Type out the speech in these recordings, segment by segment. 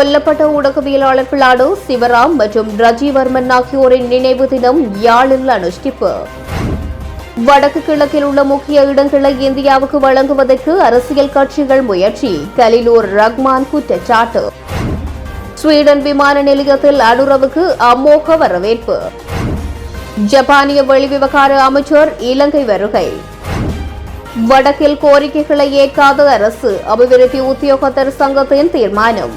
கொல்லப்பட்ட ஊடகவியலாளர்களான சிவராம் மற்றும் ரஜிவர்மன் ஆகியோரின் நினைவு தினம் யாழில் அனுஷ்டிப்பு. வடக்கு கிழக்கில் உள்ள முக்கிய இடங்களை இந்தியாவுக்கு வழங்குவதற்கு அரசியல் கட்சிகள் முயற்சி, கலிலூர் ரஹ்மான் குற்றச்சாட்டு. ஸ்வீடன் விமான நிலையத்தில் அனுரவுக்கு அமோக வரவேற்பு. ஜப்பானிய வெளிவிவகார அமைச்சர் இலங்கை வருகை. வடக்கில் கோரிக்கைகளை ஏற்காத அரசு, அபிவிருத்தி உத்தியோகத்தர் சங்கத்தின் தீர்மானம்.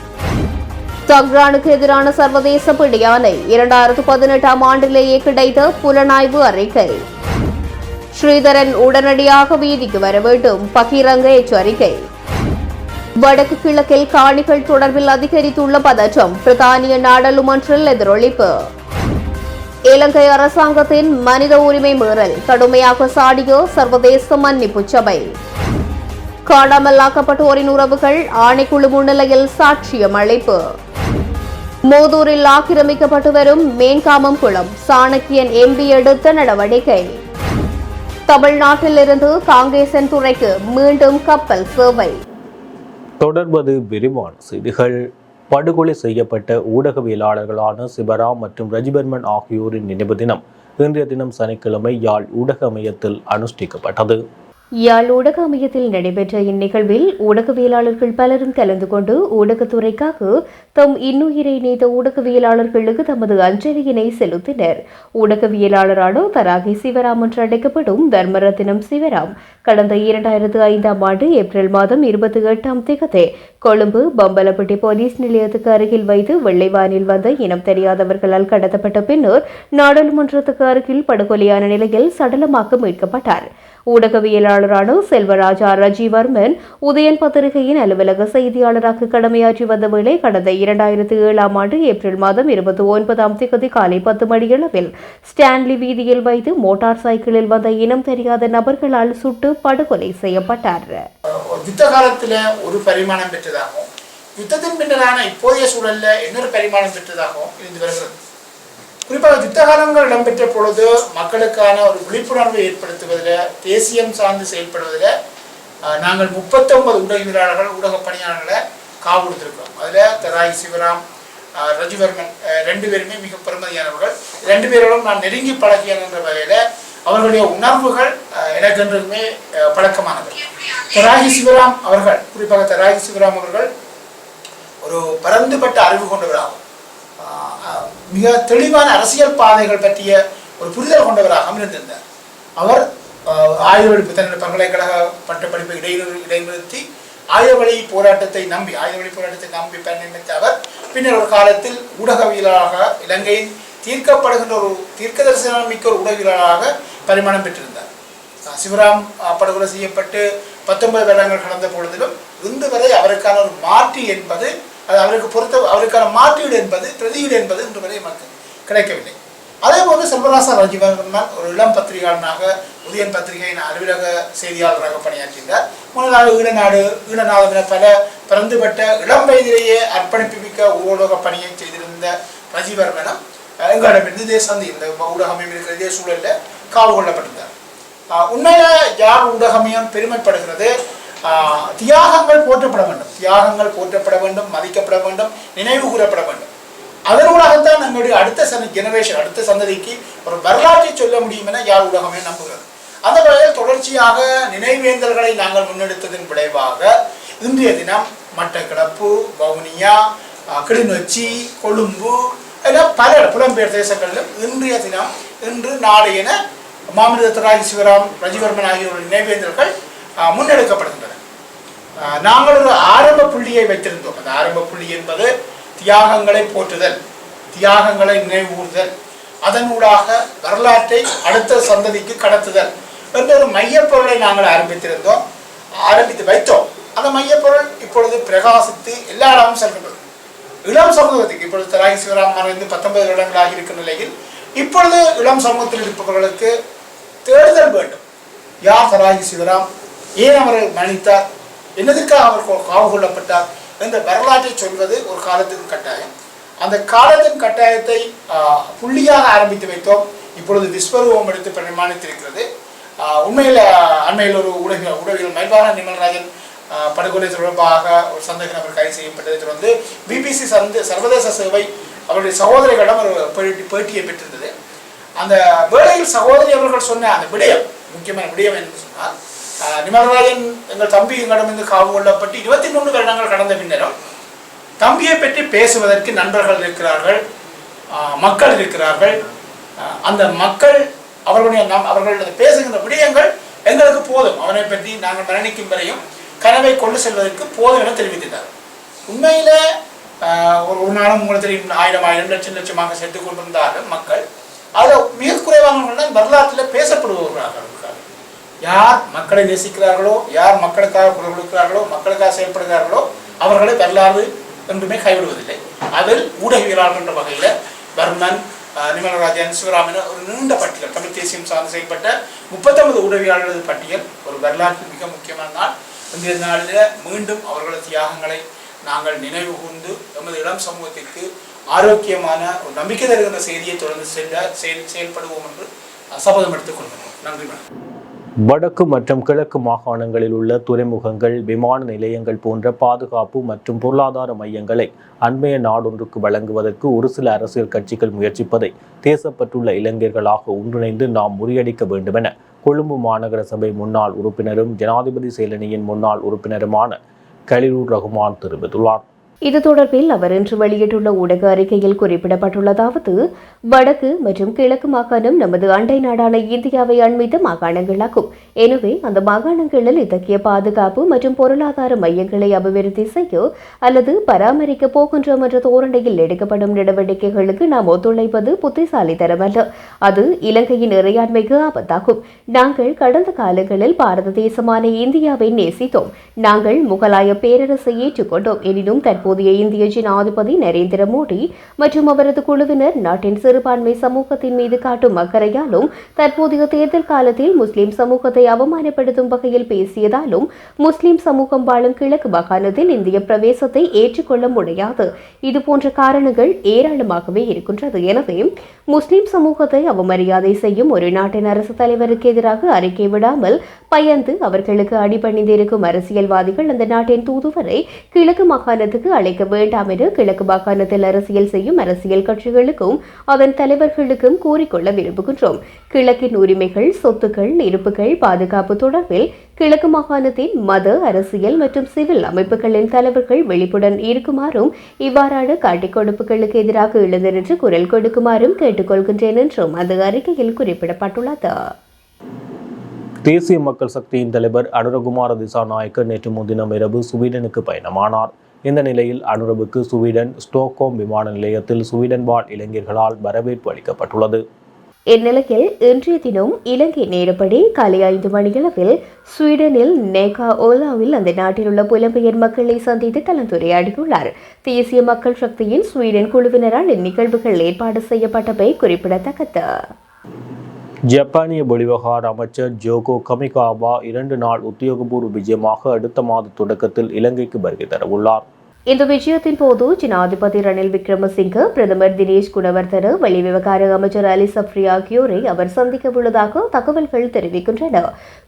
தஹ்ரானுக்கு எதிரான சர்வதேச பிடியாணை 2018 ஆண்டிலேயே கிடைத்த புலனாய்வு அறிக்கை. ஸ்ரீதரன் உடனடியாக வீதிக்கு வர வேண்டும், பகிரங்க எச்சரிக்கை. வடக்கு கிழக்கில் காணிகள் தொடர்பில் அதிகரித்துள்ள பதற்றம், பிரித்தானிய நாடாளுமன்றில் எதிரொலிப்பு. இலங்கை அரசாங்கத்தின் மனித உரிமை மீறல் கடுமையாக சாடிய சர்வதேச மன்னிப்பு சபை. காணாமலாக்கப்பட்டோரின் உறவுகள் ஆணைக்குழு முன்னிலையில் சாட்சியம் அளிப்பு. மூதூரில் ஆக்கிரமிக்கப்பட்டு வரும் மேன்காமம் குளம், சாணக்கியன் எம்பி எடுத்த நடவடிக்கை. தமிழ்நாட்டிலிருந்து காங்கேசன் துறைக்கு மீண்டும் கப்பல் சேவை. தொடர்வது விரிவான செய்திகள். படுகொலை செய்யப்பட்ட ஊடகவியலாளர்களான சிவராம் மற்றும் ரஜிவர்மன் ஆகியோரின் நினைவு தினம் இன்றைய தினம் சனிக்கிழமை யாழ் ஊடக மையத்தில் அனுஷ்டிக்கப்பட்டது. யாழ் ஊடக மையத்தில் நடைபெற்ற இந்நிகழ்வில் ஊடகவியலாளர்கள் பலரும் கலந்து கொண்டு ஊடகத்துறைக்காக தம் இன்னுயிரை நீத்த ஊடகவியலாளர்களுக்கு தமது அஞ்சலியினை செலுத்தினர். ஊடகவியலாளரான தராகி சிவராம் என்று அழைக்கப்படும் தர்மரத்தினம் சிவராம் கடந்த 2005 ஆண்டு ஏப்ரல் மாதம் 28 கொழும்பு பம்பலப்பட்டி போலீஸ் நிலையத்துக்கு அருகில் வைத்து வெள்ளைவானில் வந்த இனம் தெரியாதவர்களால் கடத்தப்பட்ட பின்னர் நாடாளுமன்றத்துக்கு அருகில் படுகொலையான நிலையில் சடலமாக மீட்கப்பட்டார். ஊடகவியலாளரான செல்வராஜா ரஜிவர்மன் உதயன் பத்திரிகையின் அலுவலக செய்தியாளராக கடமையாற்றி வந்த வேளை கடந்த 2007 ஆண்டு ஏப்ரல் மாதம் 29 காலை 10 மணியளவில் ஸ்டான்லி வீதியில் வைத்து மோட்டார் சைக்கிளில் வந்த இனம் தெரியாத நபர்களால் சுட்டு படுகொலை செய்யப்பட்டார். யுத்த காலத்தில் ஒரு பரிமாணம் பெற்றதாகவும் யுத்தத்தின் பின்னரான இப்போதைய சூழலில் இன்னொரு பரிமாணம் பெற்றதாகவும் இருந்து வருகிறது. குறிப்பாக யுத்த காலங்கள் இடம்பெற்ற பொழுது மக்களுக்கான ஒரு விழிப்புணர்வை ஏற்படுத்துவதில், தேசியம் சார்ந்து செயல்படுவதில் நாங்கள் 39 ஊடகவியலாளர்கள் ஊடக பணியாளர்களை காவு கொடுத்திருக்கிறோம். அதில் தராகி சிவராம், ரஜிவர்மன் 2 பேருமே மிக பெருமதியானவர்கள். 2 பேரோடும் நான் நெருங்கி பழகியன் என்ற வகையில் அவர்களுடைய உணர்வுகள் எனக்கு என்றுமே பழக்கமானது. தராகி சிவராம் அவர்கள், குறிப்பாக தராகி சிவராம் அவர்கள் ஒரு பரந்துபட்ட அறிவு கொண்டவராகும், மிக தெளிவான அரசியல் பாதைகள் பற்றிய ஒரு புரிதல் கொண்டவராக இருந்திருந்தார். அவர் ஆயுதவழி தன்னுடைய பல்கலைக்கழக பட்டப்படிப்பை இடைநிறுத்தி ஆயுதவழி போராட்டத்தை நம்பி பயணித்த அவர் பின்னர் ஒரு காலத்தில் ஊடகவியலாளராக, இலங்கையின் தீர்க்கப்படுகின்ற ஒரு தீர்க்க தரிசனம் மிக்க ஒரு ஊடகவியலாளராக பரிமாணம் பெற்றிருந்தார். சிவராம் படுகொலை செய்யப்பட்டு 19 வருடங்கள் கடந்த பொழுதிலும் இன்று வரை அவருக்கான ஒரு மாற்று என்பது, அது அவருக்கான மாற்றீடு என்பது, பிரதியீடு என்பது இன்று வரை நமக்கு கிடைக்கவில்லை. அதே போன்று செல்வராசா ரஜிவர்மன் ஒரு இளம் பத்திரிகையாளனாக உதயன் பத்திரிகையின் அலுவலக செய்தியாளராக பணியாற்றினார். முன்னதாக ஈழநாதம் என பல பரந்துபட்ட இளம் வயதிலேயே அர்ப்பணிப்பு மிக்க ஊடக பணியை செய்திருந்த ரஜிவர்மனும் எங்களிடமிருந்து இந்த ஊடகமையம் இருக்கிற இதே சூழலில் காவு கொள்ளப்பட்டிருந்தார். உண்மையில யார் ஊடகமையம் பெருமைப்படுகிறது, தியாகங்கள் போற்றப்பட வேண்டும், மதிக்கப்பட வேண்டும், நினைவு கூறப்பட வேண்டும். அதனூடாகத்தான் நம்முடைய அடுத்த சந்ததிக்கு ஒரு வரலாற்றை சொல்ல முடியும் என யாழ் ஊடகமே நம்புகிறது. அந்த வகையில் தொடர்ச்சியாக நினைவேந்தல்களை நாங்கள் முன்னெடுத்ததன் விளைவாக இன்றைய தினம் மட்டக்களப்பு, வவுனியா, கிளிநொச்சி, கொழும்பு என பல புலம்பெயர் தேசங்களிலும் இன்று நாளை என மாமனித தராகி சிவராம், ரஜிவர்மன் ஆகியோருடைய நினைவேந்தல்கள் முன்னெடுக்கப்படுகின்றன. நாங்கள் ஒரு ஆரம்ப புள்ளியை வைத்திருந்தோம். அந்த ஆரம்ப புள்ளி என்பது தியாகங்களை போற்றுதல், தியாகங்களை நினைவுகூறுதல், அதனூடாக வரலாற்றை அடுத்த சந்ததிக்கு கடத்துதல் என்ற ஒரு மையப்பொருளை நாங்கள் ஆரம்பித்து வைத்தோம். அந்த மையப்பொருள் இப்பொழுது பிரகாசித்து எல்லா இடமும் செல்கின்றது. இளம் சமூகத்துக்கு இப்பொழுது தராகி சிவராம் மறைந்து 19 வருடங்களாக இருக்கும் நிலையில் இப்பொழுது இளம் சமூகத்தில் இருப்பவர்களுக்கு தேடுதல் வேண்டும். யார் தராகி சிவராம், ஏன் அவர் மன்னித்தார், என்னதற்காக அவர் காவு கொள்ளப்பட்டார் என்ற வரலாற்றை சொல்வது ஒரு காலத்தின் கட்டாயம். அந்த காலத்தின் கட்டாயத்தை புள்ளியாக ஆரம்பித்து வைத்தோம். இப்பொழுது விஸ்வரூபம் எடுத்து பிரமாணித்திருக்கிறது. உண்மையில் அண்மையில் ஒரு ஊடகவியல் மயில்வாகன நிமல்ராஜன் படுகொலை தொடர்பாக ஒரு சந்தேக நபர் கைது செய்யப்பட்டதை தொடர்ந்து பிபிசி சர்வதேச சேவை அவருடைய சகோதரிகளிடம் ஒரு பேட்டியை பெற்றிருந்தது. அந்த வேளையில் சகோதரி அவர்கள் சொன்ன அந்த விடயம், முக்கியமான விடயம் என்று சொன்னால், நிமலராஜன் எங்கள் தம்பி எங்களிடமிருந்து காவு கொள்ளப்பட்டு 23 வருடங்கள் கடந்த பின்னரும் தம்பியை பற்றி பேசுவதற்கு நண்பர்கள் இருக்கிறார்கள், மக்கள் இருக்கிறார்கள். அந்த மக்கள் அவர்கள் பேசுகின்ற விடயங்கள் எங்களுக்கு போதும், அவனை பற்றி நாங்கள் மரணிக்கும் வரையும் கனவை கொண்டு செல்வதற்கு போதும் என தெரிவித்தார். உண்மையில ஒரு நாளும் உங்களுக்கு தெரியும் 1000 லட்சமாக சேர்த்து கொண்டிருந்தார்கள் மக்கள். அதில் மிக குறைவானவர்கள் தான் வரலாற்றில் பேசப்படுபவர்களாக இருக்கிறார்கள். யார் மக்களை நேசிக்கிறார்களோ, யார் மக்களுக்காக குரல் கொடுக்கிறார்களோ, மக்களுக்காக செயல்படுகிறார்களோ அவர்களை வரலாறு என்றுமே கைவிடுவதில்லை. அதில் ஊடகவியலாளர் என்ற வகையில் வர்மன், நிமலராஜன், சிவராமன் ஒரு நீண்ட பட்டியல், தமிழ் தேசியம் சார்ந்து செயல்பட்ட 39 ஊடகவியலாளர்கள் பட்டியல் ஒரு வரலாற்றில் மிக முக்கியமான நாள். இன்றைய நாளில் மீண்டும் அவர்களது தியாகங்களை நாங்கள் நினைவு கூர்ந்து எமது இளம் சமூகத்திற்கு ஆரோக்கியமான ஒரு நம்பிக்கை தருகின்ற செய்தியை தொடர்ந்து செயல்படுவோம் என்று சபதம் எடுத்துக் கொள்கிறோம். நன்றி. வடக்கு மற்றும் கிழக்கு மாகாணங்களில் உள்ள துறைமுகங்கள், விமான நிலையங்கள் போன்ற பாதுகாப்பு மற்றும் பொருளாதார மையங்களை அண்மைய நாடொன்றுக்கு வழங்குவதற்கு ஒரு சில அரசியல் கட்சிகள் முயற்சிப்பதை தேசப்பட்டுள்ள இளைஞர்களாக ஒன்றிணைந்து நாம் முறியடிக்க வேண்டுமென கொழும்பு மாநகர சபை முன்னாள் உறுப்பினரும் ஜனாதிபதி செயலணியின் முன்னாள் உறுப்பினருமான கலிலுர் ரஹ்மான் தெரிவித்துள்ளார். இது தொடர்பில் அவர் இன்று வெளியிட்டுள்ள ஊடக அறிக்கையில் குறிப்பிடப்பட்டுள்ளதாவது, வடக்கு மற்றும் கிழக்கு மாகாணம் நமது அண்டை நாடான இந்தியாவை அண்மித்த மாகாணங்களாகும். எனவே அந்த மாகாணங்களில் இத்தகைய பாதுகாப்பு மற்றும் பொருளாதார மையங்களை அபிவிருத்தி செய்ய அல்லது பராமரிக்க போகின்றோம் என்ற தோரணையில் எடுக்கப்படும் நடவடிக்கைகளுக்கு நாம் ஒத்துழைப்பது புத்திசாலித்தனமல்ல. அது இலங்கையின் இறையாண்மைக்கு ஆபத்தாகும். நாங்கள் கடந்த காலங்களில் பாரத தேசமான இந்தியாவை நேசித்தோம். நாங்கள் முகலாய பேரரசை ஏற்றுக்கொண்டோம். எனினும் தற்போதைய இந்திய ஜனாதிபதி நரேந்திர மோடி மற்றும் அவரது குழுவினர் நாட்டின் சிறுபான்மை சமூகத்தின் மீது காட்டும் அக்கறையாலும் தற்போதைய தேர்தல் காலத்தில் முஸ்லிம் சமூகத்தை அவமானப்படுத்தும் வகையில் பேசியதாலும் முஸ்லிம் சமூகம் வாழும் கிழக்கு மாகாணத்தில் இந்திய பிரவேசத்தை ஏற்றுக்கொள்ள முடியாது. இதுபோன்ற காரணங்கள் ஏராளமாகவே இருக்கின்றது. எனவே முஸ்லிம் சமூகத்தை அவமரியாதை செய்யும் ஒரு நாட்டின் அரசு தலைவருக்கு எதிராக அறிக்கை விடாமல் பயந்து அவர்களுக்கு அடிபணிந்திருக்கும் அரசியல்வாதிகள் அந்த நாட்டின் தூதுவரை கிழக்கு மாகாணத்துக்கு அழைக்க வேண்டாம் என கிழக்கு மாகாணத்தில் அரசியல் செய்யும் அரசியல் கட்சிகளுக்கும் அதன் தலைவர்களுக்கும் கூறிக்கொள்ள விரும்புகின்றோம். கிழக்கின் உரிமைகள், சொத்துக்கள், இருப்புகள், பாதுகாப்பு தொடர்பில் கிழக்கு மாகாணத்தின் மத, அரசியல் மற்றும் சிவில் அமைப்புகளின் தலைவர்கள் விழிப்புடன் இருக்குமாறும் இவ்வாறான காட்டிக்கொடுப்புகளுக்கு எதிராக எழுந்திருந்து குரல் கொடுக்குமாறும் கேட்டுக்கொள்கின்றேன் என்றும் அந்த அறிக்கையில் குறிப்பிடப்பட்டுள்ளது. தேசிய மக்கள் சக்தியின் தலைவர் அனுரகுமார திசாநாயக்க நேற்று முன்தினம் இரவு ஸ்வீடனுக்கு பயணமானார். இந்த நிலையில் அனுரவுக்கு ஸ்வீடன் ஸ்டோக்ஹோம் விமான நிலையத்தில் ஸ்வீடன் வாழ் இளைஞர்களால் வரவேற்பு அளிக்கப்பட்டுள்ளது. இந்நிலையில் இன்றைய தினம் இலங்கை நேரப்படி காலை 5 மணியளவில் ஸ்வீடனில் நேகா ஓலாவில் அந்த நாட்டில் உள்ள புலம்பெயர் மக்களை சந்தித்து கலந்துரையாடியுள்ளார். தேசிய மக்கள் சக்தியின் ஸ்வீடன் குழுவினரால் இந்நிகழ்வுகள் ஏற்பாடு செய்யப்பட்டவை குறிப்பிடத்தக்கது. ஜப்பானிய வெளிவிவகார அமைச்சர் ஜோகோ கமிகாவா 2 நாள் உத்தியோகபூர்வ விஜயமாக அடுத்த மாத தொடக்கத்தில் இலங்கைக்கு வருகை தரவுள்ளார். இந்த விஜயத்தின் போது ஜனாதிபதி ரணில் விக்ரமசிங்க, பிரதமர் தினேஷ் குணவர்தன, வெளிவிவகார அமைச்சர் அலி சப்ரி ஆகியோரை அவர் சந்திக்க உள்ளதாக தகவல்கள் தெரிவிக்கின்றன.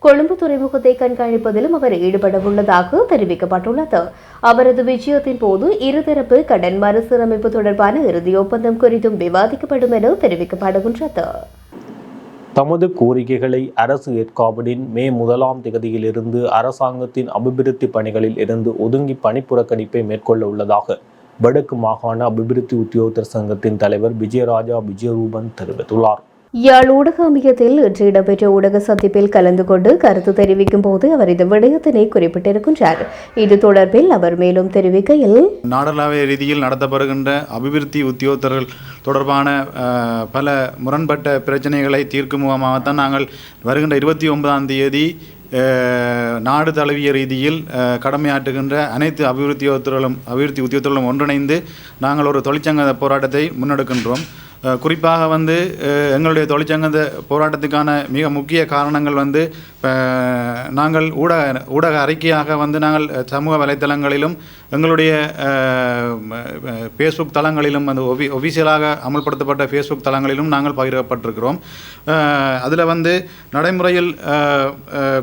கொழும்பு துறைமுகத்தை கண்காணிப்பதிலும் அவர் ஈடுபட உள்ளதாக தெரிவிக்கப்பட்டுள்ளது. அவரது விஜயத்தின் போது இருதரப்பு கடன் மறுசீரமைப்பு தொடர்பான இறுதி ஒப்பந்தம் குறித்தும் விவாதிக்கப்படும் என தெரிவிக்கப்படுகின்றது. தமது கோரிக்கைகளை அரசு ஏற்காவிடின் மே 1ஆம் தேதியிலிருந்து அரசாங்கத்தின் அபிவிருத்தி பணிகளில் இருந்து ஒதுங்கி பணிப்புறக்கணிப்பை மேற்கொள்ள உள்ளதாக வடக்கு மாகாண அபிவிருத்தி உத்தியோகத்தர் சங்கத்தின் தலைவர் விஜயராஜா விஜயரூபன் தெரிவித்துள்ளார். யாழ் ஊடக அமையத்தில் இன்று இடம்பெற்ற ஊடக சந்திப்பில் கலந்து கொண்டு கருத்து தெரிவிக்கும் போது அவர் இந்த விடயத்தினை குறிப்பிட்டிருக்கின்றார். இது தொடர்பில் அவர் மேலும் தெரிவிக்கையில், நாடளாவிய ரீதியில் நடத்தப்படுகின்ற அபிவிருத்தி உத்தியோகத்தர்கள் தொடர்பான பல முரண்பட்ட பிரச்சனைகளை தீர்க்கும் முகமாகத்தான் நாங்கள் வருகின்ற 29ஆம் தேதி நாடு தழுவிய ரீதியில் கடமையாற்றுகின்ற அனைத்து அபிவிருத்தி உத்தியோகத்தர்களும் ஒன்றிணைந்து நாங்கள் ஒரு தொழிற்சங்க போராட்டத்தை முன்னெடுக்கின்றோம். குறிப்பாக வந்து எங்களுடைய தொழிற்சங்க போராட்டத்துக்கான மிக முக்கிய காரணங்கள் வந்து நாங்கள் ஊடக அறிக்கையாக வந்து நாங்கள் சமூக வலைத்தளங்களிலும் எங்களுடைய ஃபேஸ்புக் தளங்களிலும் வந்து ஒஃபிஷியலாக அமல்படுத்தப்பட்ட ஃபேஸ்புக் தளங்களிலும் நாங்கள் பகிரப்பட்டிருக்கிறோம். அதில் வந்து நடைமுறையில்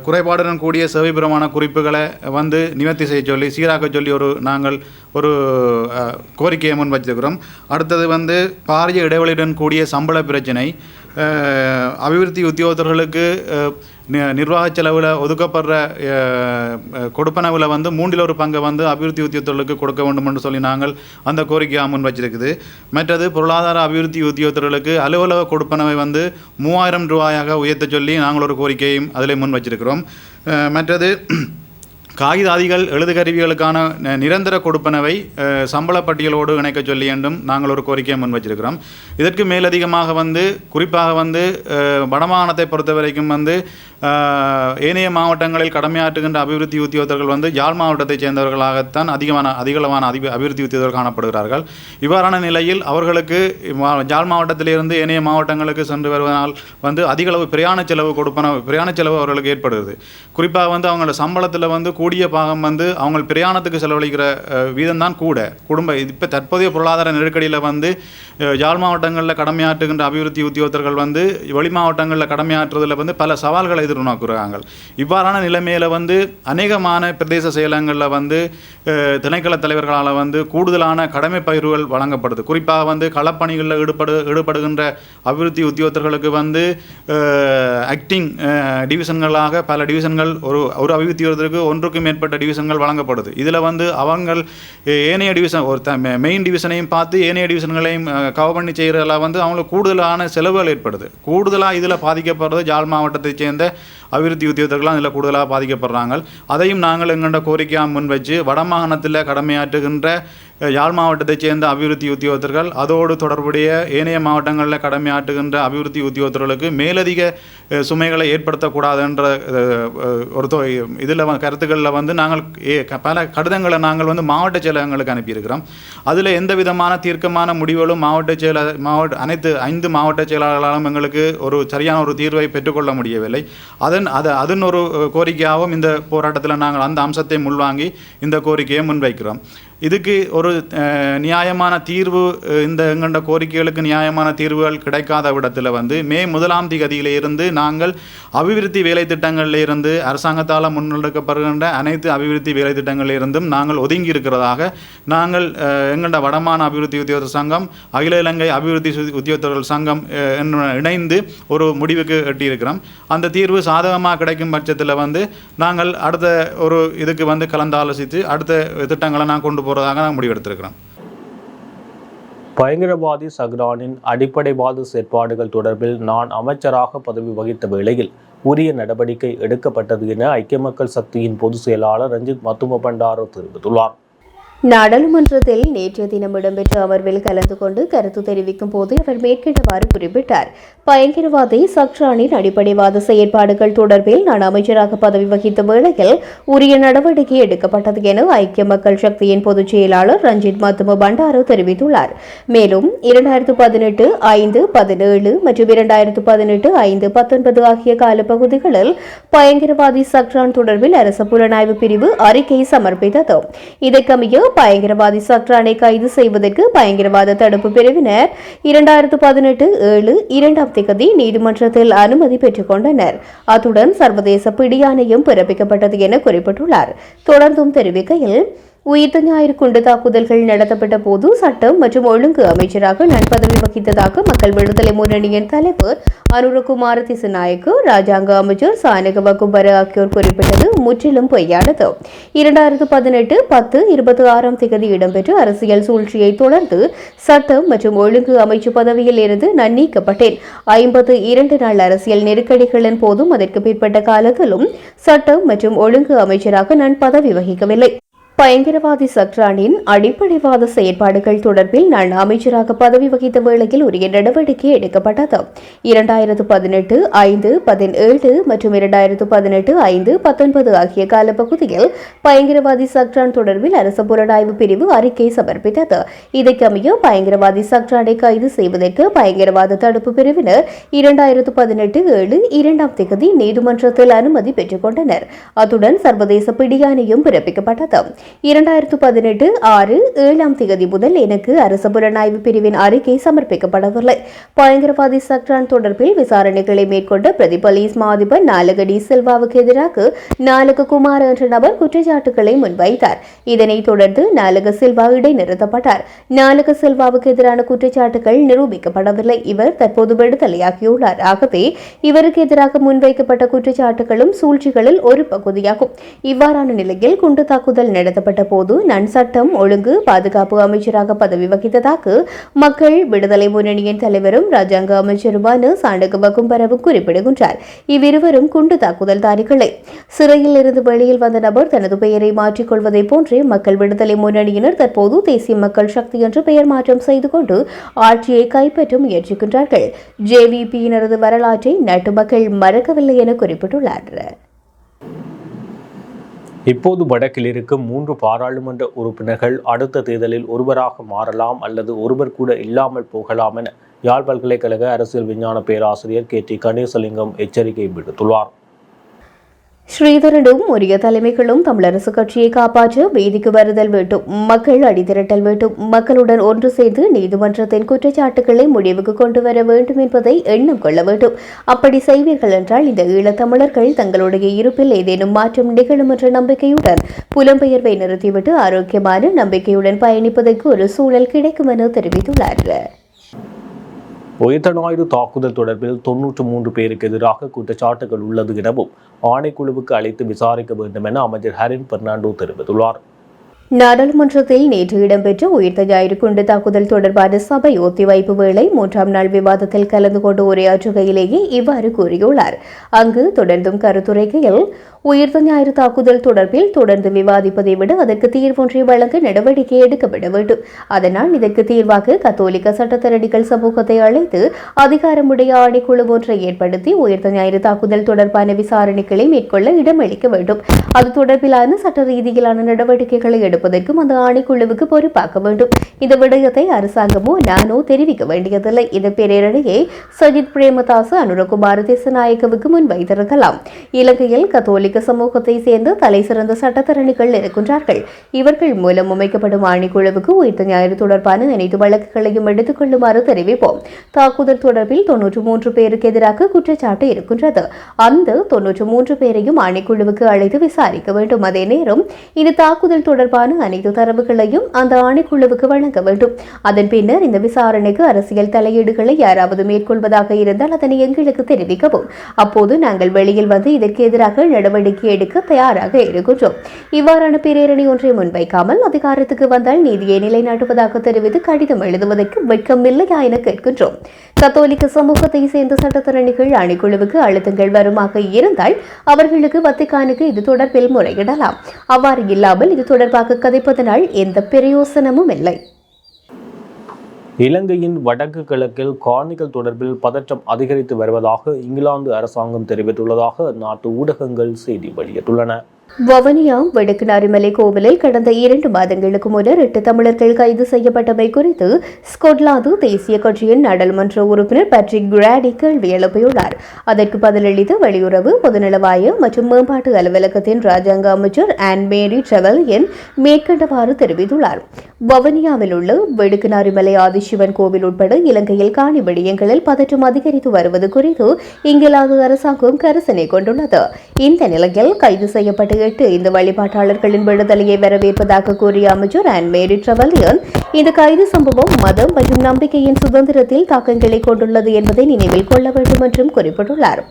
குறைபாடுடன் கூடிய சேவைபுரமான குறிப்புகளை வந்து நிவர்த்தி செய்ய சொல்லி சீராக்க சொல்லி நாங்கள் ஒரு கோரிக்கையை முன் வச்சிருக்கிறோம். அடுத்தது வந்து பாரிய இடைவெளியுடன் கூடிய சம்பள பிரச்சினை, அபிவிருத்தி உத்தியோகத்தர்களுக்கு நிர்வாக செலவில் ஒதுக்கப்படுற கொடுப்பனவில் வந்து 1/3 பங்கை வந்து அபிவிருத்தி உத்தியோகத்தர்களுக்கு கொடுக்க வேண்டும் என்று சொல்லி நாங்கள் அந்த கோரிக்கையாக முன் வச்சிருக்குது. மற்றது பொருளாதார அபிவிருத்தி உத்தியோகத்தர்களுக்கு அலுவலக கொடுப்பனவை வந்து 3000 ரூபாயாக உயர்த்த சொல்லி நாங்கள் ஒரு கோரிக்கையும் அதில் முன் வச்சிருக்கிறோம். மற்றது காகிதாதிகள் எழுதுகருவிகளுக்கான நிரந்தர கொடுப்பனவை சம்பள பட்டியலோடு இணைக்க சொல்லி என்றும் நாங்கள் ஒரு கோரிக்கையை முன் வச்சிருக்கிறோம். இதற்கு மேலதிகமாக வந்து குறிப்பாக வந்து வடமாகாணத்தை பொறுத்த வரைக்கும் வந்து ஏனைய மாவட்டங்களில் கடமையாற்றுகின்ற அபிவிருத்தி உத்தியோகத்தர்கள் வந்து யாழ் மாவட்டத்தைச் சேர்ந்தவர்களாகத்தான் அதிகளவான அபிவிருத்தி உத்தியோகர்கள் காணப்படுகிறார்கள். இவ்வாறான நிலையில் அவர்களுக்கு யாழ் மாவட்டத்திலிருந்து ஏனைய மாவட்டங்களுக்கு சென்று வருவதனால் வந்து அதிகளவு பிரயாண செலவு அவர்களுக்கு ஏற்படுகிறது. குறிப்பாக வந்து அவங்களோட சம்பளத்தில் வந்து கூடிய பாகம் வந்து அவங்க பிரயாணத்துக்கு செலவழிக்கிற வீதம் தான் கூட. இப்போ தற்போதைய பொருளாதார நெருக்கடியில் வந்து யாழ் மாவட்டங்களில் கடமையாற்றுகின்ற அபிவிருத்தி உத்தியோகத்தர்கள் வந்து வெளி மாவட்டங்களில் கடமையாற்றுவதில் வந்து பல சவால்களை எதிர்நோக்குறாங்க. இவ்வாறான நிலைமையில் வந்து அநேகமான பிரதேச செயலகங்களில் வந்து திணைக்கள தலைவர்களால் வந்து கூடுதலான கடமை பகிர்வுகள் வழங்கப்படுது. குறிப்பாக வந்து களப்பணிகளில் ஈடுபடுகின்ற அபிவிருத்தி உத்தியோகத்தர்களுக்கு வந்து ஆக்டிங் டிவிஷன்களாக பல டிவிஷன்கள் ஒரு அபிவிருத்தி உத்தியோகத்திற்கு ஒன்றுக்கும் மேற்பட்ட டிவிஷன்கள் வழங்கப்படுது. இதில் வந்து அவங்க ஏனைய டிவிஷன் மெயின் டிவிஷனையும் பார்த்து ஏனைய டிவிஷன்களையும் கவர் பண்ணி செய்கிறதில் வந்து அவங்களுக்கு கூடுதலான செலவுகள் ஏற்படுது. கூடுதலாக இதில் பாதிக்கப்படுறது யாழ் மாவட்டத்தை சேர்ந்த அபிவிருத்தி உத்தியோகத்தர்களாம் இதில் கூடுதலாக பாதிக்கப்படுறாங்க. அதையும் நாங்கள் எங்கள்ட கோரிக்கையாக முன் வச்சு வடமாகாணத்தில் கடமையாற்றுகின்ற யாழ் மாவட்டத்தைச் சேர்ந்த அபிவிருத்தி உத்தியோகத்தர்கள் அதோடு தொடர்புடைய ஏனைய மாவட்டங்களில் கடமையாற்றுகின்ற அபிவிருத்தி உத்தியோகத்தர்களுக்கு மேலதிக சுமைகளை ஏற்படுத்தக்கூடாது என்ற ஒரு இதில் கருத்துக்களில் வந்து நாங்கள் பல கடிதங்களை நாங்கள் வந்து மாவட்ட செயலகங்களுக்கு அனுப்பியிருக்கிறோம். அதில் எந்த விதமான தீர்க்கமான முடிவுகளும் அனைத்து 5 மாவட்ட செயலாளர்களாலும் எங்களுக்கு ஒரு சரியான ஒரு தீர்வை பெற்றுக்கொள்ள முடியவில்லை. அதன் ஒரு கோரிக்கையாகவும் இந்த போராட்டத்தில் நாங்கள் அந்த அம்சத்தை முன்வாங்கி இந்த கோரிக்கையை முன்வைக்கிறோம். இதுக்கு ஒரு நியாயமான தீர்வு, இந்த எங்கண்ட கோரிக்கைகளுக்கு நியாயமான தீர்வுகள் கிடைக்காத விடத்தில் வந்து மே 1ஆம் தேதியிலிருந்து நாங்கள் அபிவிருத்தி வேலை திட்டங்களில் இருந்து அரசாங்கத்தால் முன்னெடுக்கப்படுகின்ற அனைத்து அபிவிருத்தி வேலை திட்டங்களில் இருந்தும் நாங்கள் ஒதுங்கி இருக்கிறதாக நாங்கள் எங்கண்ட வடமாகாண அபிவிருத்தி உத்தியோகத்தர் சங்கம், அகில இலங்கை அபிவிருத்தி உத்தியோகத்தர்கள் சங்கம் இணைந்து ஒரு முடிவுக்கு எட்டியிருக்கிறோம். அந்த தீர்வு சாதகமாக கிடைக்கும் பட்சத்தில் வந்து நாங்கள் அடுத்த ஒரு இதுக்கு வந்து கலந்தாலோசித்து அடுத்த திட்டங்களை நான் கொண்டு போறதாக நான் முடிவெடுத்திருக்கிறோம். பயங்கரவாதி சஹ்ரானின் அடிப்படைவாத செயற்பாடுகள் தொடர்பில் நான் அமைச்சராக பதவி வகித்த வேளையில் உரிய நடவடிக்கை எடுக்கப்பட்டது என ஐக்கிய மக்கள் சக்தியின் பொதுச் செயலாளர் ரஞ்சித் மத்தும பண்டார தெரிவித்துள்ளார். நாடாளுமன்றத்தில் நேற்றைய தினம் இடம்பெற்ற அமர்வில் கலந்து கொண்டு கருத்து தெரிவிக்கும் போது அவர் மேற்கண்டவாறு குறிப்பிட்டார். பயங்கரவாதி சஹ்ரானின் அடிப்படைவாத செயற்பாடுகள் தொடர்பில் நான் அமைச்சராக பதவி வகித்த வேளையில் உரிய நடவடிக்கை எடுக்கப்பட்டது என ஐக்கிய மக்கள் சக்தியின் பொதுச் செயலாளர் ரஞ்சித் மத்தும பண்டார தெரிவித்துள்ளார். மேலும் 2018, 5, 17 மற்றும் 2018, 5, 19 ஆகிய காலப்பகுதிகளில் பயங்கரவாதி சஹ்ரான் தொடர்பில் அரசு புலனாய்வு பிரிவு அறிக்கை சமர்ப்பித்தது. இதற்கமைய பயங்கரவாதி சஹ்ரானை கைது செய்வதற்கு பயங்கரவாத தடுப்பு பிரிவினர் 2018 7 2ஆம் தேதி நீதிமன்றத்தில் அனுமதி பெற்றுக் கொண்டனர். அத்துடன் சர்வதேச பிடியாணையும் பிறப்பிக்கப்பட்டது என குறிப்பிட்டுள்ளார். தொடர்ந்தும் தெரிவிக்கையில், உயிர்த்த ஞாயிறு குண்டு தாக்குதல்கள் நடத்தப்பட்ட போது சட்டம் மற்றும் ஒழுங்கு அமைச்சராக நான் பதவி வகித்ததாக மக்கள் விடுதலை முன்னணியின் தலைவர் அனுரகுமார திசுநாயக்கு, ராஜாங்க அமைச்சர் சானக வகும்பர ஆகியோர் குறிப்பிட்டது முற்றிலும் பொய்யானது. 2018 10 26ஆம் தேதி இடம்பெற்ற அரசியல் சூழ்ச்சியை தொடர்ந்து சட்டம் மற்றும் ஒழுங்கு அமைச்சு பதவியில் இருந்து நான் நீக்கப்பட்டேன். 52 நாள் அரசியல் நெருக்கடிகளின் போதும் அதற்கு பிற்பட்ட காலத்திலும் சட்டம் மற்றும் ஒழுங்கு அமைச்சராக நான் பதவி வகிக்கவில்லை. பயங்கரவாதி சக்ரானின் அடிப்படைவாத செயற்பாடுகள் தொடர்பில் நான் அமைச்சராக பதவி வகித்த வேளையில் உரிய நடவடிக்கை எடுக்கப்பட்டது. 2018 5 17 மற்றும் 2018 5 19 ஆகிய காலப்பகுதியில் பயங்கரவாதி சக்ரான் தொடர்பில் அரசு புலனாய்வு பிரிவு அறிக்கை சமர்ப்பித்தது. இதற்கமைய பயங்கரவாதி சக்ரானை கைது செய்வதற்கு பயங்கரவாத தடுப்பு பிரிவினர் 2018 7 2ஆம் தேதி நீதிமன்றத்தில் அனுமதி பெற்றுக் கொண்டனர். அத்துடன் சர்வதேச பிடியாணையும் பிறப்பிக்கப்பட்டது. 2018 6 7ஆம் தேதி முதல் எனக்கு அரசு புலனாய்வு பிரிவின் அறிக்கை சமர்ப்பிக்கப்படவில்லை. பயங்கரவாதி சக்ரான் தொடர்பில் விசாரணைகளை மேற்கொண்ட பிரதி போலீஸ் மா அதிபர் நாலகடி சில்வாவுக்கு எதிராக நாலக குமார் என்ற நபர் குற்றச்சாட்டுகளை முன்வைத்தார். இதனைத் தொடர்ந்து நாலக சில்வா இடைநிறுத்தப்பட்டார். நாலக சில்வாவுக்கு எதிரான குற்றச்சாட்டுகள் நிரூபிக்கப்படவில்லை. இவர் தற்போது விடுதலையாகியுள்ளார். ஆகவே இவருக்கு எதிராக முன்வைக்கப்பட்ட குற்றச்சாட்டுகளும் சூழ்ச்சிகளில் ஒரு பகுதியாகும். இவ்வாறான நிலையில் குண்டு தாக்குதல் நடத்தப்பட்ட போது நான் சட்டம் ஒழுங்கு பாதுகாப்பு அமைச்சராக பதவி வகித்ததாக மக்கள் விடுதலை முன்னணியின் தலைவரும் ராஜாங்க அமைச்சருமான சாண்டக வகும்பரவும் குறிப்பிடுகின்றார். இவ்விருவரும் குண்டு தாக்குதல்தாரிகளே. சிறையில் இருந்து வெளியில் வந்த நபர் தனது பெயரை மாற்றிக் கொள்வதை போன்றே மக்கள் விடுதலை முன்னணியினர் தற்போது தேசிய மக்கள் சக்தி என்று பெயர் மாற்றம் செய்து கொண்டு ஆட்சியை கைப்பற்ற முயற்சிக்கின்றார்கள். ஜேவிபியினரது வரலாற்றை நாட்டு மக்கள் மறக்கவில்லை என குறிப்பிட்டுள்ளார். இப்போது வடக்கில் இருக்கும் 3 பாராளுமன்ற உறுப்பினர்கள் அடுத்த தேர்தலில் ஒருவராக மாறலாம் அல்லது ஒருவர் கூட இல்லாமல் போகலாம் என யாழ் பல்கலைக்கழக அரசியல் விஞ்ஞான பேராசிரியர் KT கணேசலிங்கம் எச்சரிக்கை விடுத்துள்ளார். ஸ்ரீதரனும் உரிய தலைமைகளும் தமிழரசு கட்சியை காப்பாற்ற வீதிக்கு வருதல் வேண்டும். மக்கள் அடிதிரட்டல் வேண்டும். மக்களுடன் ஒன்று சேர்ந்து நீதிமன்றத்தின் குற்றச்சாட்டுகளை முடிவுக்கு கொண்டு வர வேண்டும் என்பதை எண்ணம் கொள்ள வேண்டும். அப்படி செய்வீர்கள் என்றால் இந்த ஈழத்தமிழர்கள் தங்களுடைய இருப்பில் ஏதேனும் மாற்றம் நிகழும் என்ற நம்பிக்கையுடன் புலம்பெயர்வை நிறுத்திவிட்டு ஆரோக்கியமான நம்பிக்கையுடன் பயணிப்பதற்கு ஒரு சூழல் கிடைக்கும் என தெரிவித்துள்ளார். உயிர்த்த ஞாயிறு தாக்குதல் தொடர்பில் 93 பேருக்கு எதிராக குற்றச்சாட்டுகள் உள்ளது எனவும் ஆணைக்குழுவுக்கு அழைத்து விசாரிக்க வேண்டும் என அமைச்சர் ஹரின் பெர்னாண்டோ தெரிவித்துள்ளார். நாடாளுமன்றத்தில் நேற்று இடம்பெற்ற உயிர்த்த ஞாயிறு குண்டு தாக்குதல் தொடர்பான சபை ஒத்திவைப்பு வேளை 3ஆம் நாள் விவாதத்தில் கலந்து கொண்டு உரையாற்றுகையிலேயே இவ்வாறு கூறியுள்ளார். அங்கு தொடர்ந்தும் கருத்துரைக்கையில் உயிர்த்த ஞாயிறு தாக்குதல் தொடர்பில் தொடர்ந்து விவாதிப்பதை விட அதற்கு தீர்வொன்றை வழங்க நடவடிக்கை எடுக்கப்பட வேண்டும். அதனால் இதற்கு தீர்வாக கத்தோலிக்க சட்டத்தரணிகள் சமூகத்தை அழைத்து அதிகாரமுடைய ஆணைக்குழு ஒன்றை ஏற்படுத்தி உயிர்த்த ஞாயிறு தாக்குதல் தொடர்பான விசாரணைகளை மேற்கொள்ள இடமளிக்க வேண்டும். அது தொடர்பிலான சட்ட ரீதியிலான நடவடிக்கைகளை எடுப்பதற்கும் அந்த ஆணைக்குழுவுக்கு பொறுப்பாக்க வேண்டும். இந்த விடயத்தை அரசாங்கமோ நானோ தெரிவிக்க வேண்டியதில்லை. இந்த பிரேரணையை சஜித் பிரேமதாச அனுரகுமார திசாநாயக்கவுக்கு முன்வைத்திருக்கலாம். இலங்கையில் கத்தோலிக்க சமூகத்தை சேர்ந்த தலை சிறந்த சட்டத்தரணிகள் இருக்கின்றார்கள். இவர்கள் மூலம் அமைக்கப்படும் ஆணைக்குழுவுக்கு உயிர்த்த ஞாயிறு தொடர்பான அனைத்து வழக்குகளையும் எடுத்துக் கொள்ளுமாறு தெரிவிப்போம். தாக்குதல் தொடர்பில் 93 பேருக்கு எதிராக குற்றச்சாட்டு இருக்கின்றது. அந்த 93 பேரையும் ஆணைக்குழுவுக்கு அழைத்து விசாரிக்க வேண்டும். அதே நேரம் இந்த தாக்குதல் தொடர்பான அனைத்து தரவுகளையும் அந்த ஆணைக்குழுவுக்கு வழங்க வேண்டும். அதன் பின்னர் இந்த விசாரணைக்கு அரசியல் தலையீடுகளை யாராவது மேற்கொள்வதாக இருந்தால் அதனை எங்களுக்கு தெரிவிக்கவும். அப்போது நாங்கள் வெளியில் வந்து இதற்கு எதிராக நடவடிக்கை எடுக்க தயாராக இருக்கின்றோம். இவ்வாறான பிரேரணை ஒன்றை முன்வைக்காமல் அதிகாரத்துக்கு வந்தால் நீதியை நிலைநாட்டுவதாக தெரிவித்து கடிதம் எழுதுவதற்கு வெட்கமில்லையா என கேட்கின்றோம். கத்தோலிக்க சமூகத்தை சேர்ந்த சட்டத்தரணிகள் ஆணைக்குழுவுக்கு அழுத்தங்கள் வருமாக இருந்தால் அவர்களுக்கு வத்திக்கானுக்கு இது தொடர்பில் முறையிடலாம். அவ்வாறு இல்லாமல் இது தொடர்பாக கதைப்பதனால் எந்த பிரயோசனமும் இல்லை. இலங்கையின் வடக்கு கிழக்கில் காணிகள் தொடர்பில் பதற்றம் அதிகரித்து வருவதாக இங்கிலாந்து அரசாங்கம் தெரிவித்துள்ளதாக நாட்டு ஊடகங்கள் செய்தி வெளியிட்டுள்ளன. வவுனியா வடக்கு நரிமலை கோவிலில் கடந்த 2 மாதங்களுக்கு முன்னர் 8 தமிழர்கள் கைது செய்யப்பட்டமை குறித்து ஸ்கொட்லாந்து தேசிய கட்சியின் நாடாளுமன்ற உறுப்பினர் பேட்ரிக் கிராடி கேள்வி எழுப்பியுள்ளார். அதற்கு பதிலளித்த வெளியுறவு பொதுநலவாய மற்றும் மேம்பாட்டு அலுவலகத்தின் ராஜாங்க அமைச்சர் ஆன் மேரி ட்ரெவல்யன் மேற்கண்டவாறு தெரிவித்துள்ளார். வவுனியாவில் உள்ள வடக்கு நரிமலை ஆதிசிவன் கோவில் உட்பட இலங்கையில் காணி விடயங்களில் பதற்றம் அதிகரித்து வருவது குறித்து இங்கிலாந்து அரசாங்கம் கரிசனை கொண்டுள்ளது. இந்த நிலையில் கைது செய்யப்பட்ட 8 இந்த வழிபாட்டாளர்களின் விடுதலையை வரவேற்பதாக கூறிய அமைச்சர் ஆன் மேரி ட்ரெவல்யன் இந்த கைது சம்பவம் மதம் மற்றும் நம்பிக்கையின் சுதந்திரத்தில் தாக்கங்களை கொண்டுள்ளது என்பதை நினைவில் கொள்ள வேண்டும் என்றும் குறிப்பிட்டுள்ளார்.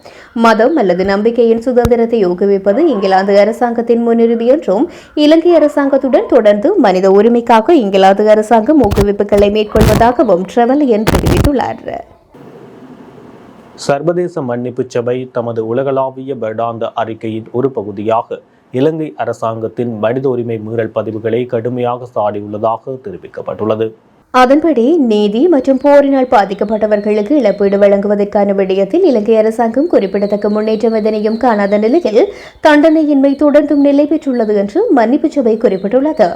மதம் அல்லது நம்பிக்கையின் சுதந்திரத்தை ஊக்குவிப்பது இங்கிலாந்து அரசாங்கத்தின் முன்னுரிமை என்றும் இலங்கை அரசாங்கத்துடன் தொடர்ந்து மனித உரிமைக்காக இங்கிலாந்து அரசாங்கம் ஊக்குவிப்புகளை மேற்கொள்வதாகவும் ட்ரெவல்யன் தெரிவித்துள்ளார். சர்வதேச மன்னிப்பு சபை தமது உலகளாவிய வருடாந்த அறிக்கையின் ஒரு பகுதியாக இலங்கை அரசாங்கத்தின் மனித உரிமை மீறல் பதிவுகளை கடுமையாக சாடியுள்ளதாக தெரிவிக்கப்பட்டுள்ளது. அதன்படி நீதி மற்றும் போரினால் பாதிக்கப்பட்டவர்களுக்கு இழப்பீடு வழங்குவதற்கான விடயத்தில் இலங்கை அரசாங்கம் குறிப்பிடத்தக்க முன்னேற்றம் எதனையும் காணாத நிலையில் தண்டனையின்மை தொடர்ந்தும் நிலை பெற்றுள்ளது என்று மன்னிப்பு சபை குறிப்பிட்டுள்ளது.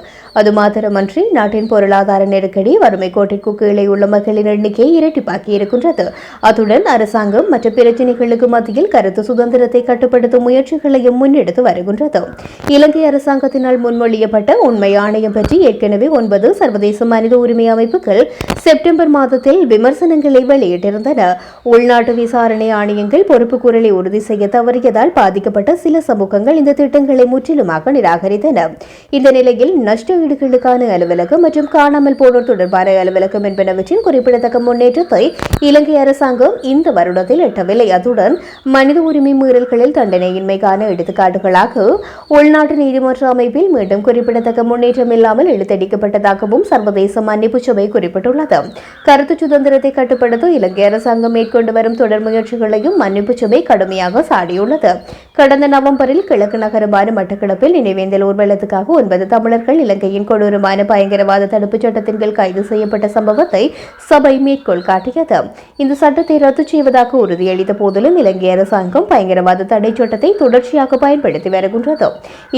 அது மாத்திரமன்றி நாட்டின் பொருளாதார நெருக்கடி வறுமை கோட்டிற்கு கீழே உள்ள மக்களின் எண்ணிக்கையை இரட்டிப்பாக்கி இருக்கின்றது. அத்துடன் அரசாங்கம் மற்ற பிரச்சினைகளுக்கு மத்தியில் கருத்து சுதந்திரத்தை கட்டுப்படுத்தும் முயற்சிகளையும் முன்னெடுத்து வருகின்றது. இலங்கை அரசாங்கத்தினால் முன்மொழியப்பட்ட உண்மை ஆணையம் பற்றி ஏற்கனவே 9 சர்வதேச மனித உரிமை அமைப்புகள் செப்டம்பர் மாதத்தில் விமர்சனங்களை வெளியிட்டிருந்தன. உள்நாட்டு விசாரணை ஆணையங்கள் பொறுப்பு கூறலை உறுதி செய்ய தவறியதால் பாதிக்கப்பட்ட சில சமூகங்கள் இந்த திட்டங்களை முற்றிலுமாக நிராகரித்தன. இந்த நிலையில் நஷ்ட ஈடுகளுக்கான அலுவலகம் மற்றும் காணாமல் போனோர் தொடர்பான அலுவலகம் என்பனவற்றின் குறிப்பிடத்தக்க முன்னேற்றத்தை இலங்கை அரசாங்கம் இந்த வருடத்தில் எட்டவில்லை. அத்துடன் மனித உரிமை மீறல்களில் தண்டனையின்மைக்கான எடுத்துக்காட்டுகளாக உள்நாட்டு நீதிமன்ற அமைப்பில் மீண்டும் குறிப்பிடத்தக்க முன்னேற்றம் இல்லாமல் இழுத்தடிக்கப்பட்டதாகவும் சர்வதேச மன்னிப்பு சபை குறிப்பிட்டுள்ளது. கருத்து சுதந்திரத்தை கட்டுப்படுத்த இலங்கை அரசாங்கம் மேற்கொண்டு வரும் தொடர் முயற்சிகளையும் மன்னிப்பு சபை கடுமையாக சாடியுள்ளது. கடந்த நவம்பரில் கிழக்கு நகரமான மட்டக்களப்பில் நினைவேந்தல் ஊர்வலத்துக்காக 9 தமிழர்கள் இலங்கையின் கொடூரமான பயங்கரவாத தடுப்புச் சட்டத்தின் கீழ் கைது செய்யப்பட்ட சம்பவத்தை சபை மேற்கோள் காட்டியது. இந்த சட்டத்தை ரத்து செய்வதாக உறுதியளித்த போதிலும் இலங்கை அரசாங்கம் பயங்கரவாத தடை சட்டத்தை தொடர்ச்சியாக பயன்படுத்தி வருகின்றது.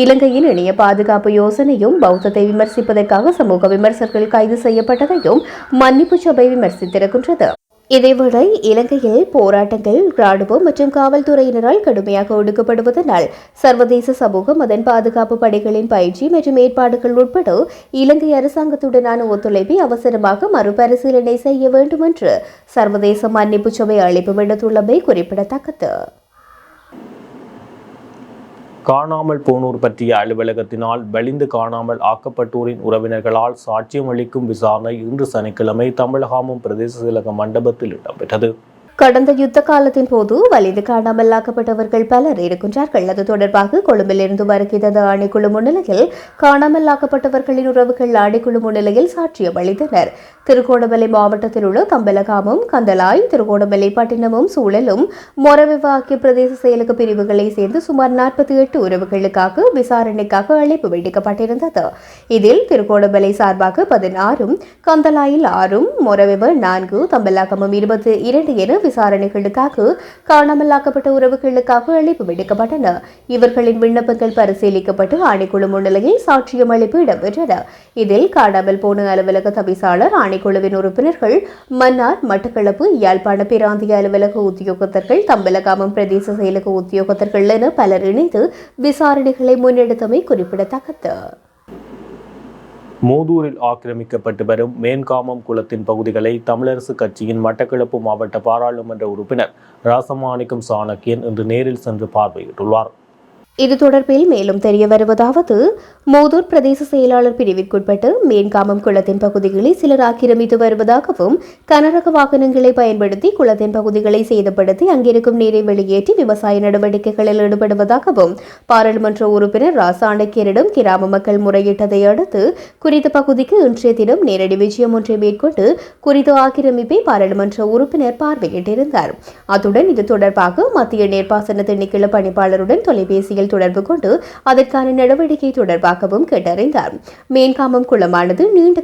இலங்கையின் இணைய பாதுகாப்பு யோசனையும் பௌத்தத்தை விமர்சிப்பதற்காக சமூக விமர்சகர்கள் கைது செய்யப்பட்டதையும் மன்னிப்பு சபை விமர்சித்திருக்கின்றது. இதேவேளை இலங்கையில் போராட்டங்கள் ராணுவம் மற்றும் காவல்துறையினரால் கடுமையாக ஒடுக்கப்படுவதனால் சர்வதேச சமூகம் அதன் பாதுகாப்பு படைகளின் பயிற்சி மற்றும் ஏற்பாடுகள் உட்பட இலங்கை அரசாங்கத்துடனான ஒத்துழைப்பை அவசரமாக மறுபரிசீலனை செய்ய வேண்டும் என்று சர்வதேச மன்னிப்பு சபை அழைப்பு விடுத்துள்ளமை குறிப்பிடத்தக்கது. காணாமல் போனோர் பற்றிய அலுவலகத்தினால் வலிந்து காணாமல் ஆக்கப்பட்டோரின் உறவினர்களால் சாட்சியம் அளிக்கும் விசாரணை இன்று சனிக்கிழமை தமிழகாமம் பிரதேச செயலக மண்டபத்தில் இடம்பெற்றது. கடந்த யுத்த காலத்தின் போது வலிந்து காணாமல் ஆக்கப்பட்டவர்கள் பலர் இருக்கின்றார்கள். அது தொடர்பாக கொழும்பிலிருந்து வருகை தந்த ஆணைக்குழு முன்னிலையில் காணாமல் ஆக்கப்பட்டவர்களின் உறவுகள் ஆணைக்குழு முன்னிலையில் சாட்சியம் அளித்தனர். திருகோணமலை மாவட்டத்தில் உள்ள தம்பலகாமம், கந்தலாய், திருகோணமலை பட்டினமும் சூழலும் மொரவெவ ஆகிய பிரதேச செயலக பிரிவுகளை சேர்ந்து சுமார் 48 உறவுகளுக்காக விசாரணைக்காக அழைப்பு விடுக்கப்பட்டிருந்தது. இதில் திருகோணமலை சார்பாக 16, கந்தலாயில் 6, மொரவெவ 4, தம்பலகாமம் 22 என விசாரணைகளுக்காக காணாமல் ஆக்கப்பட்ட உறவுகளுக்காக அழைப்பு விடுக்கப்பட்டன. இவர்களின் விண்ணப்பங்கள் பரிசீலிக்கப்பட்டு ஆணைக்குழு முன்னிலையில் சாட்சியம் அளிப்பு இடம்பெற்றன. இதில் காணாமல் போன அலுவலக தவிசாளர், ஆணைக்குழுவின் உறுப்பினர்கள், மன்னார், மட்டக்களப்பு, யாழ்ப்பாண பிராந்திய அலுவலக உத்தியோகத்தர்கள், தம்பலகாமம் பிரதேச செயலக உத்தியோகத்தர்கள் என பலர் இணைந்து விசாரணைகளை முன்னெடுத்தமை குறிப்பிடத்தக்கது. மூதூரில் ஆக்கிரமிக்கப்பட்டு வரும் மேன்காமம் குளத்தின் பகுதிகளை தமிழரசு கட்சியின் மட்டக்களப்பு மாவட்ட பாராளுமன்ற உறுப்பினர் ராசமாணிக்கம் சாணக்கியன் இன்று நேரில் சென்று பார்வையிட்டுள்ளார். இது தொடர்பில் மேலும் தெரிய வருவதாவது, மூதூர் பிரதேச செயலாளர் பிரிவிற்குட்பட்டு மேன்காமம் குளத்தின் பகுதிகளை சிலர் ஆக்கிரமித்து வருவதாகவும் கனரக வாகனங்களை பயன்படுத்தி குளத்தின் பகுதிகளை சேதப்படுத்தி அங்கிருக்கும் நீரை வெளியேற்றி விவசாய நடவடிக்கைகளில் ஈடுபடுவதாகவும் பாராளுமன்ற உறுப்பினர் ராசாண்டக்கியரிடம் கிராம மக்கள் முறையிட்டதை அடுத்து குறித்த பகுதிக்கு இன்றைய தினம் நேரடி விஜயம் ஒன்றை மேற்கொண்டு குறித்த ஆக்கிரமிப்பை பாராளுமன்ற உறுப்பினர் பார்வையிட்டிருந்தார். அத்துடன் இது தொடர்பாக மத்திய நீர்ப்பாசன திணைக்கள பணிப்பாளருடன் தொலைபேசியில் தொடர்பு கொண்டு அதற்கான நடவடிக்கை தொடர்பாகவும் கேட்டறிந்தார். மேன்காமம் குளமானது நீண்ட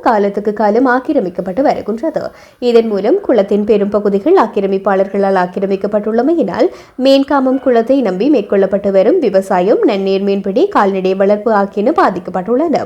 காலத்துக்கு காலம் ஆக்கிரமிக்கப்பட்டு வருகின்றது. இதன் மூலம் குளத்தின் பெரும் பகுதிகள் ஆக்கிரமிப்பாளர்களால் ஆக்கிரமிக்கப்பட்டுள்ளமையினால் மேன்காமம் குளத்தை நம்பி மேற்கொள்ளப்பட்டு வரும் விவசாயம், நன்னீர் மீன்பிடி, கால்நடை வளர்ப்பு ஆகியன பாதிக்கப்பட்டுள்ளன.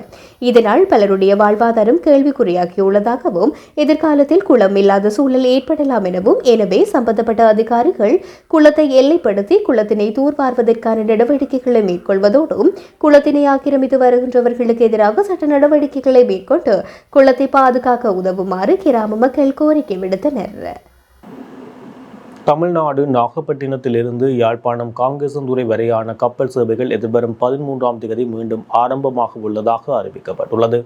இதனால் பலருடைய வாழ்வாதாரம் கேள்விக்குறியாகியுள்ளதாகவும் எதிர்காலத்தில் குளம் இல்லாத சூழல் ஏற்படலாம் எனவும், எனவே சம்பந்தப்பட்ட அதிகாரிகள் குளத்தை எல்லைப்படுத்தி குளத்தினை தூர்வார்வதற்கான நடவடிக்கைகளை மேற்கொள்வதோடும் குளத்தினை ஆக்கிரமித்து வருகின்றவர்களுக்கு எதிராக சட்ட நடவடிக்கைகளை மேற்கொண்டு குளத்தை பாதுகாக்க உதவுமாறு கிராம மக்கள் கோரிக்கை விடுத்தனர். தமிழ்நாடு நாகப்பட்டினத்திலிருந்து யாழ்ப்பாணம் காங்கேசந்துறை வரையான கப்பல் சேவைகள் எதிர்வரும் 13ஆம் தேதி மீண்டும் ஆரம்பமாக உள்ளதாக அறிவிக்கப்பட்டுள்ளது.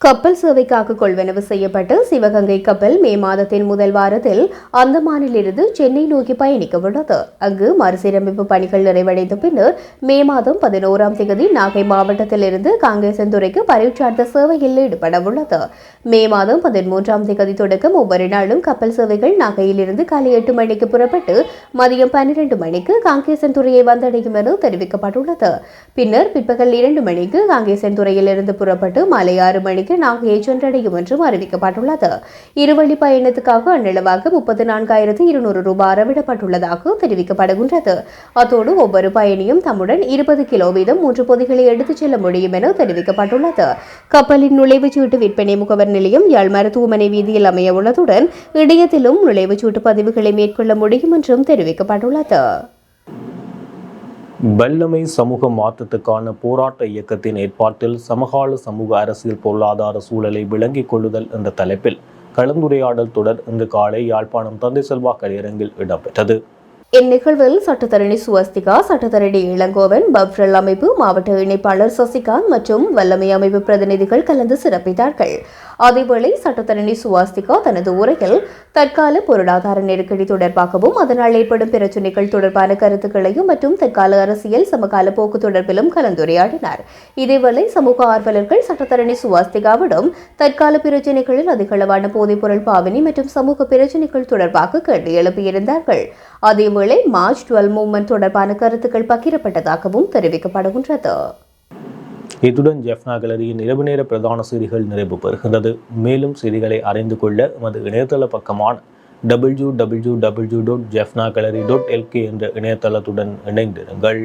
கப்பல் சேவைக்காக கொள்வனவு செய்யப்பட்ட சிவகங்கை கப்பல் மே மாதத்தின் முதல் வாரத்தில் அந்தமானிலிருந்து சென்னை நோக்கி பயணிக்க உள்ளது. அங்கு மறுசீரமைப்பு பணிகள் நிறைவடைந்த பின்னர் மே மாதம் 11ஆம் தேதி நாகை மாவட்டத்திலிருந்து காங்கேசன்துறைக்கு பரீட்சார்த்த சேவையில் ஈடுபட உள்ளது. மே மாதம் 13ஆம் தேதி தொடக்கம் ஒவ்வொரு நாளும் கப்பல் சேவைகள் நாகையிலிருந்து காலை 8 மணிக்கு புறப்பட்டு மதியம் 12 மணிக்கு காங்கேசன்துறையை வந்தடையும் என தெரிவிக்கப்பட்டுள்ளது. பின்னர் பிற்பகல் 2 மணிக்கு காங்கேசன்துறையிலிருந்து புறப்பட்டு மாலை 6 மணிக்கு நாகையை சென்றடையும் என்றும் அறிவிக்கப்பட்டுள்ளது. இருவழி பயணத்துக்காக அந்நிலவாக 34,200 ரூபாய் அறவிடப்பட்டுள்ளதாக தெரிவிக்கப்படுகின்றது. அத்தோடு ஒவ்வொரு பயணியும் தம்முடன் 20 கிலோ வீதம் 3 பொதிகளை எடுத்துச் செல்ல முடியும் என தெரிவிக்கப்பட்டுள்ளது. கப்பலின் நுழைவுச்சீட்டு விற்பனை முகவர் நிலையம் யாழ் மருத்துவமனை வீதியில் அமைய உள்ளதுடன் இடையத்திலும் நுழைவுச்சீட்டு பதிவுகளை மேற்கொள்ள முடியும் என்றும் தெரிவிக்கப்பட்டுள்ளது. வல்லமை சமூக மாற்றத்துக்கான போராட்ட இயக்கத்தின் ஏற்பாட்டில் சமகால சமூக அரசியல் பொருளாதார சூழலை விளங்கிக் கொள்ளுதல் என்ற தலைப்பில் கலந்துரையாடல் தொடர் இன்று காலை யாழ்ப்பாணம் தந்தை செல்வா கலையரங்கில் இடம்பெற்றது. இந்நிகழ்வில் சட்டத்தரணி சுவஸ்திகா, சட்டத்தரணி இளங்கோவன், பப்ரல் அமைப்பு மாவட்ட இணைப்பாளர் சசிகாந்த் மற்றும் வல்லமை அமைப்பு பிரதிநிதிகள் கலந்து சிறப்பித்தார்கள். அதேவேளை சட்டத்தரணி சுவாஸ்திகா தனது உரையில் தற்கால பொருளாதார நெருக்கடி தொடர்பாகவும் அதனால் ஏற்படும் பிரச்சினைகள் தொடர்பான கருத்துக்களையும் மற்றும் தற்கால அரசியல் சமகால போக்கு தொடர்பிலும் கலந்துரையாடினார். இதேவேளை சமூக ஆர்வலர்கள் சட்டத்தரணி சுவாஸ்திகாவிடம் தற்கால பிரச்சினைகளில் அதிகளவான போதைப்பொருள் பாவனை மற்றும் சமூக பிரச்சினைகள் தொடர்பாக கேள்வி எழுப்பியிருந்தார்கள். அதேவேளை மார்ச் 12 மூவ்மெண்ட் தொடர்பான கருத்துக்கள் பகிரப்பட்டதாகவும் தெரிவிக்கப்படுகின்றது. இத்துடன் ஜெஃப்னா கேலரியின் இரவு நேர பிரதான செய்திகள் நிறைவு பெறுகின்றது. மேலும் செய்திகளை அறிந்து கொள்ள எமது இணையதள பக்கமான www.jeffnagallery.lk என்ற இணையதளத்துடன் இணைந்திருங்கள்.